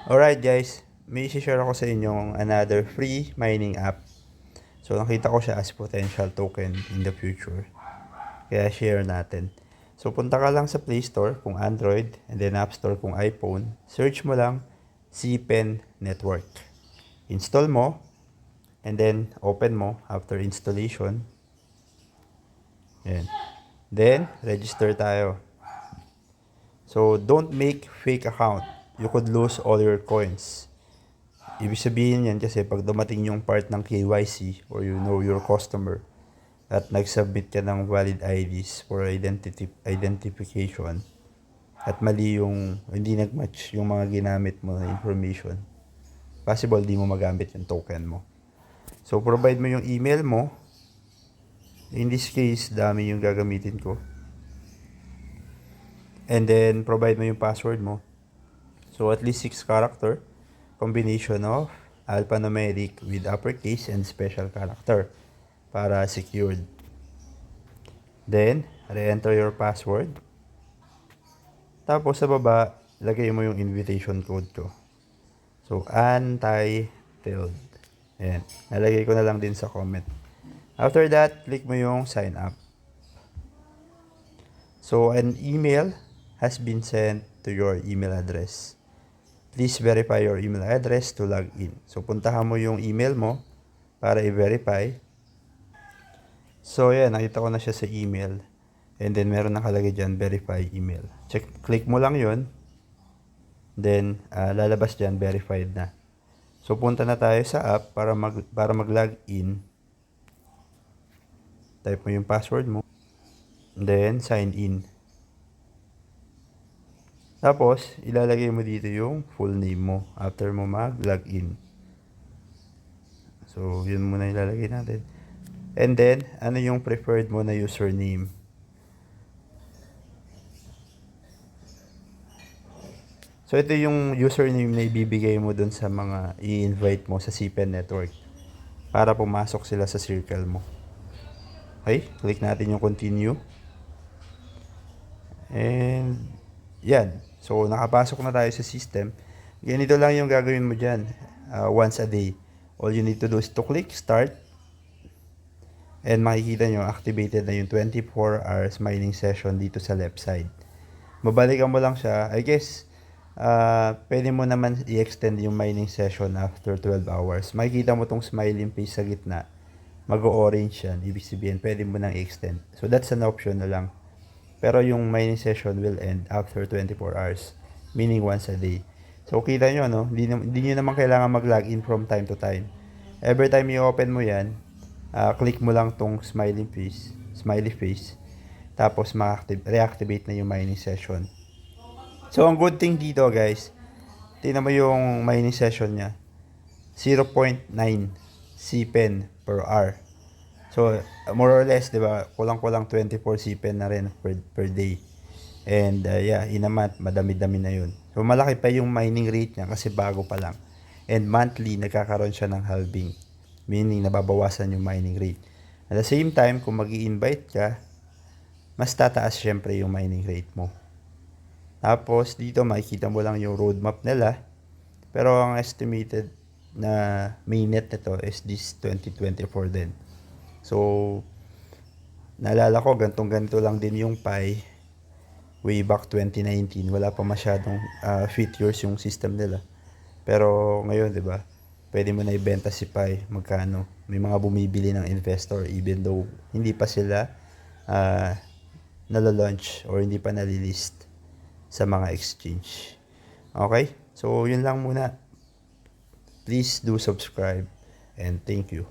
Alright guys, may share ako sa inyong another free mining app. So nakita ko siya as potential token in the future. Kaya share natin. So punta ka lang sa Play Store kung Android and then App Store kung iPhone. Search mo lang CPEN Network. Install mo and then open mo after installation. Ayan. Then register tayo. So don't make fake account. You could lose all your coins. Ibig sabihin yan kasi pag dumating yung part ng KYC or you know your customer at nag-submit ka ng valid IDs for identification at mali yung hindi nag-match yung mga ginamit mo na information, possible di mo magamit yung token mo. So provide mo yung email mo. In this case, dami yung gagamitin ko. And then provide mo yung password mo. So at least 6 character combination of alphanumeric with uppercase and special character para secured. Then, re-enter your password. Tapos sa baba, lagay mo yung invitation code ko. So, untitled. Ayan. Nalagay ko na lang din sa comment. After that, click mo yung sign up. So, an email has been sent to your email address. Please verify your email address to log in. So, puntahan mo yung email mo para i-verify. So, yan. Nakita ko na siya sa email. And then, meron nakalagay dyan, verify email. Click mo lang yon. Then, lalabas dyan, verified na. So, punta na tayo sa app para mag-log in. Type mo yung password mo. Then, sign in. Tapos, ilalagay mo dito yung full name mo after mo mag-log in. So, yun muna ilalagay natin. And then, ano yung preferred mo na username? So, ito yung username na ibibigay mo dun sa mga i-invite mo sa CPEN network para pumasok sila sa circle mo. Okay, click natin yung continue. And, yan. So, nakapasok na tayo sa system. Ganito lang yung gagawin mo dyan once a day. All you need to do is to click start. And makikita nyo, activated na yung 24 hours mining session dito sa left side. Babalikan mo lang siya. I guess, pwede mo naman i-extend yung mining session after 12 hours. Makikita mo tong smiling face sa gitna. Mag-orange yan. Ibig sabihin, pwede mo nang i-extend. So, that's an option na lang. Pero yung mining session will end after 24 hours. Meaning once a day. So, kita nyo, no? Hindi nyo naman kailangan mag-login from time to time. Every time i-open mo yan, click mo lang tong smiley face. Tapos, reactivate na yung mining session. So, ang good thing dito, guys, tingnan mo yung mining session niya. 0.9 CPEN per hour. So, more or less, di ba, kulang-kulang 24 CPEN na rin per day. And, yeah, in a month, madami-dami na yun. So, malaki pa yung mining rate niya kasi bago pa lang. And monthly, nagkakaroon siya ng halving. Meaning, nababawasan yung mining rate. At the same time, kung mag-i-invite ka, mas tataas syempre yung mining rate mo. Tapos, dito makikita mo lang yung roadmap nila. Pero, ang estimated na mainnet nito is this 2024 din. So, naalala ko, ganito lang din yung Pi way back 2019. Wala pa masyadong features yung system nila. Pero ngayon, di ba, pwede mo na ibenta si Pi magkano. May mga bumibili ng investor even though hindi pa sila nalalaunch or hindi pa nalilist sa mga exchange. Okay? So, yun lang muna. Please do subscribe and thank you.